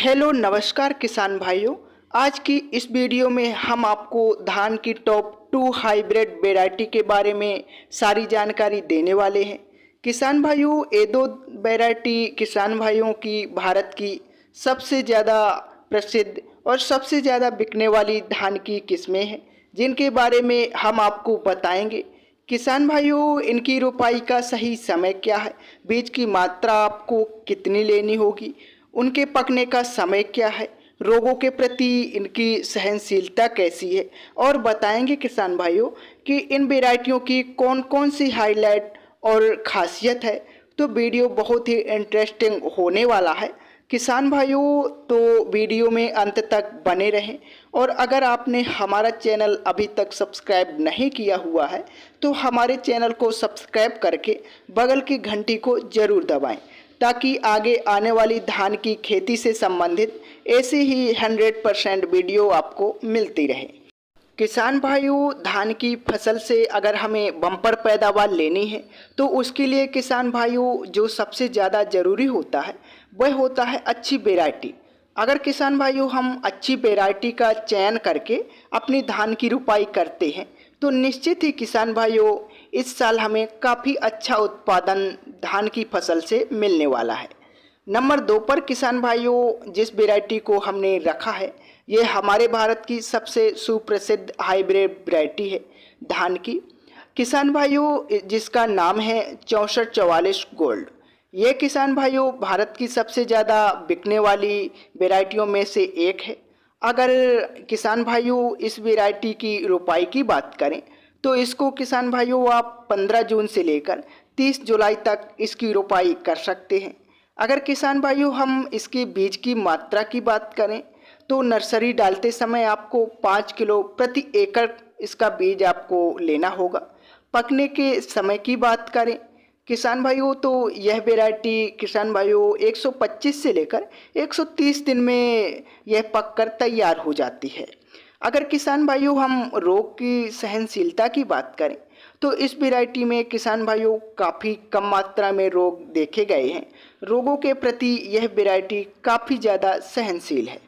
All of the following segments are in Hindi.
हेलो नमस्कार किसान भाइयों। आज की इस वीडियो में हम आपको धान की टॉप 2 हाइब्रिड वैरायटी के बारे में सारी जानकारी देने वाले हैं। किसान भाइयों, ये दो वैरायटी किसान भाइयों की भारत की सबसे ज़्यादा प्रसिद्ध और सबसे ज़्यादा बिकने वाली धान की किस्में हैं, जिनके बारे में हम आपको बताएंगे। किसान भाइयों, इनकी रोपाई का सही समय क्या है, बीज की मात्रा आपको कितनी लेनी होगी, उनके पकने का समय क्या है, रोगों के प्रति इनकी सहनशीलता कैसी है, और बताएंगे किसान भाइयों कि इन वैरायटियों की कौन कौन सी हाईलाइट और खासियत है। तो वीडियो बहुत ही इंटरेस्टिंग होने वाला है किसान भाइयों, तो वीडियो में अंत तक बने रहें। और अगर आपने हमारा चैनल अभी तक सब्सक्राइब नहीं किया हुआ है तो हमारे चैनल को सब्सक्राइब करके बगल की घंटी को ज़रूर दबाएं, ताकि आगे आने वाली धान की खेती से संबंधित ऐसी ही 100% वीडियो आपको मिलती रहे। किसान भाइयों, धान की फसल से अगर हमें बम्पर पैदावार लेनी है तो उसके लिए किसान भाइयों जो सबसे ज़्यादा ज़रूरी होता है वह होता है अच्छी वैरायटी। अगर किसान भाइयों हम अच्छी वैरायटी का चयन करके अपनी धान की रुपाई करते हैं तो निश्चित ही किसान भाइयों इस साल हमें काफ़ी अच्छा उत्पादन धान की फसल से मिलने वाला है। नंबर 2 पर किसान भाइयों जिस वैरायटी को हमने रखा है, ये हमारे भारत की सबसे सुप्रसिद्ध हाइब्रिड वैरायटी है धान की। किसान भाइयों जिसका नाम है 6444 गोल्ड। ये किसान भाइयों भारत की सबसे ज़्यादा बिकने वाली वैरायटियों में से एक है। अगर किसान भाइयों इस वैरायटी की रोपाई की बात करें तो इसको किसान भाइयों आप 15 जून से लेकर 30 जुलाई तक इसकी रोपाई कर सकते हैं। अगर किसान भाइयों हम इसके बीज की मात्रा की बात करें तो नर्सरी डालते समय आपको 5 किलो प्रति एकड़ इसका बीज आपको लेना होगा। पकने के समय की बात करें किसान भाइयों तो यह वैरायटी किसान भाइयों 125 से लेकर 130 दिन में यह पककर तैयार हो जाती है। अगर किसान भाइयों हम रोग की सहनशीलता की बात करें तो इस वैरायटी में किसान भाइयों काफ़ी कम मात्रा में रोग देखे गए हैं। रोगों के प्रति यह वैरायटी काफ़ी ज़्यादा सहनशील है।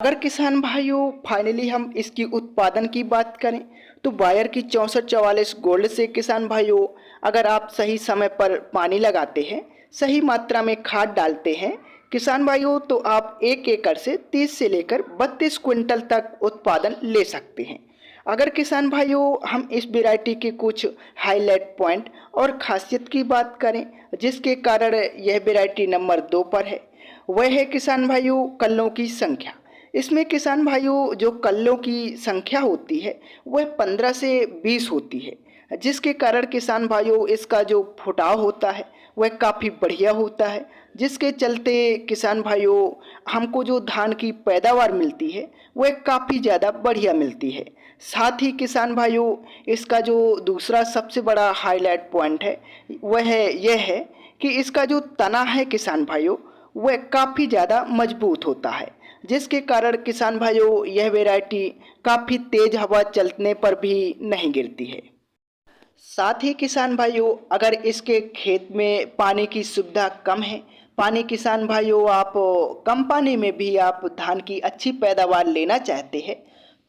अगर किसान भाइयों फाइनली हम इसकी उत्पादन की बात करें तो बायर की 6444 गोल्ड से किसान भाइयों अगर आप सही समय पर पानी लगाते हैं, सही मात्रा में खाद डालते हैं किसान भाइयों, तो आप 1 एकड़ से 30 से लेकर 32 क्विंटल तक उत्पादन ले सकते हैं। अगर किसान भाइयों हम इस वैरायटी के कुछ हाईलाइट पॉइंट और खासियत की बात करें जिसके कारण यह वैरायटी नंबर 2 पर है, वह है किसान भाइयों कल्लों की संख्या। इसमें किसान भाइयों जो कल्लों की संख्या होती है वह 15 से 20 होती है, जिसके कारण किसान भाइयों इसका जो फुटाव होता है वह काफ़ी बढ़िया होता है, जिसके चलते किसान भाइयों हमको जो धान की पैदावार मिलती है वह काफ़ी ज़्यादा बढ़िया मिलती है। साथ ही किसान भाइयों इसका जो दूसरा सबसे बड़ा हाईलाइट पॉइंट है वह यह है कि इसका जो तना है किसान भाइयों वह काफ़ी ज़्यादा मजबूत होता है, जिसके कारण किसान भाइयों यह वैरायटी काफ़ी तेज हवा चलने पर भी नहीं गिरती है। साथ ही किसान भाइयों अगर इसके खेत में पानी की सुविधा कम है, पानी किसान भाइयों आप कम पानी में भी आप धान की अच्छी पैदावार लेना चाहते हैं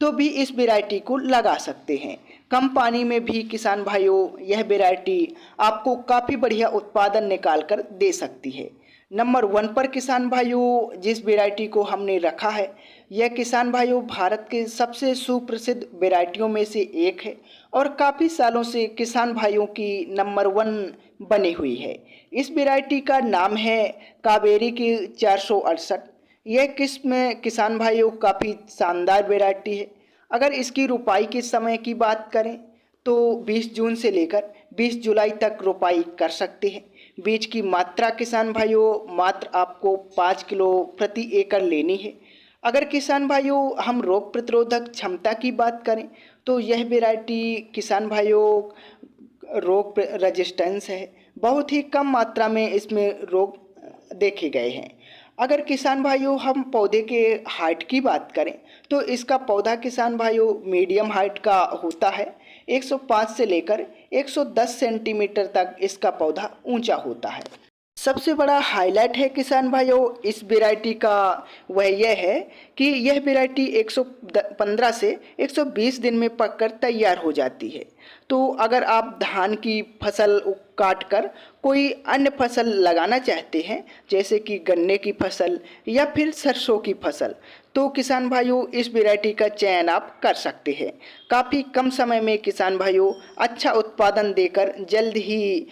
तो भी इस वैरायटी को लगा सकते हैं। कम पानी में भी किसान भाइयों यह वैरायटी आपको काफ़ी बढ़िया उत्पादन निकाल कर दे सकती है। नंबर 1 पर किसान भाइयों जिस वैरायटी को हमने रखा है यह किसान भाइयों भारत के सबसे सुप्रसिद्ध वैरायटियों में से एक है और काफ़ी सालों से किसान भाइयों की नंबर 1 बनी हुई है। इस वैरायटी का नाम है कावेरी की 468। यह किस्म किसान भाइयों काफ़ी शानदार वैरायटी है। अगर इसकी रुपाई के समय की बात करें तो 20 जून से लेकर 20 जुलाई तक रोपाई कर सकते हैं। बीज की मात्रा किसान भाइयों मात्र आपको 5 किलो प्रति एकड़ लेनी है। अगर किसान भाइयों हम रोग प्रतिरोधक क्षमता की बात करें तो यह वैरायटी किसान भाइयों रोग रेजिस्टेंस है, बहुत ही कम मात्रा में इसमें रोग देखे गए हैं। अगर किसान भाइयों हम पौधे के हाइट की बात करें तो इसका पौधा किसान भाइयों मीडियम हाइट का होता है। 105 से लेकर 110 सेंटीमीटर तक इसका पौधा ऊंचा होता है। सबसे बड़ा हाईलाइट है किसान भाइयों इस वैरायटी का वह यह है कि यह वैरायटी 115 से 120 दिन में पककर तैयार हो जाती है। तो अगर आप धान की फसल काट कर कोई अन्य फसल लगाना चाहते हैं, जैसे कि गन्ने की फसल या फिर सरसों की फसल, तो किसान भाइयों इस वैरायटी का चयन आप कर सकते हैं। काफ़ी कम समय में किसान भाइयों अच्छा उत्पादन देकर जल्द ही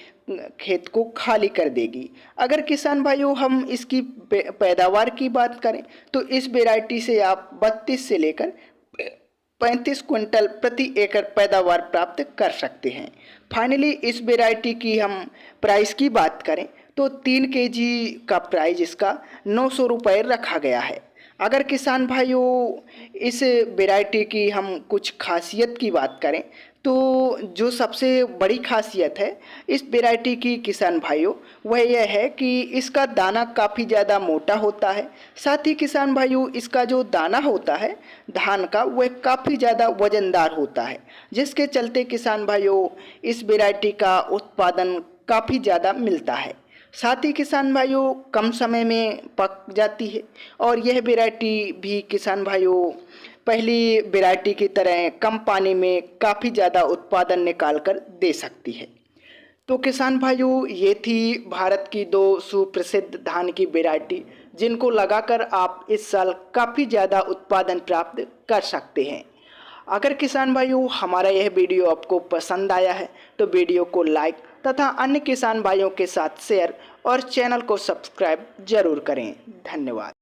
खेत को खाली कर देगी। अगर किसान भाइयों हम इसकी पैदावार की बात करें तो इस वैरायटी से आप 32 से लेकर 35 क्विंटल प्रति एकड़ पैदावार प्राप्त कर सकते हैं। फाइनली इस वैरायटी की हम प्राइस की बात करें तो 3 केजी का प्राइस इसका 900 रुपये रखा गया है। अगर किसान भाइयों इस वैरायटी की हम कुछ खासियत की बात करें तो जो सबसे बड़ी खासियत है इस वैरायटी की किसान भाइयों वह यह है कि इसका दाना काफ़ी ज़्यादा मोटा होता है। साथ ही किसान भाइयों इसका जो दाना होता है धान का वह काफ़ी ज़्यादा वजनदार होता है, जिसके चलते किसान भाइयों इस वैरायटी का उत्पादन काफ़ी ज़्यादा मिलता है। साथ ही किसान भाइयों कम समय में पक जाती है और यह वैरायटी भी किसान भाइयों पहली वैरायटी की तरह कम पानी में काफ़ी ज़्यादा उत्पादन निकाल कर दे सकती है। तो किसान भाइयों ये थी भारत की 2 सुप्रसिद्ध धान की वैरायटी जिनको लगाकर आप इस साल काफ़ी ज़्यादा उत्पादन प्राप्त कर सकते हैं। अगर किसान भाइयों हमारा यह वीडियो आपको पसंद आया है तो वीडियो को लाइक तथा अन्य किसान भाइयों के साथ शेयर और चैनल को सब्सक्राइब जरूर करें। धन्यवाद।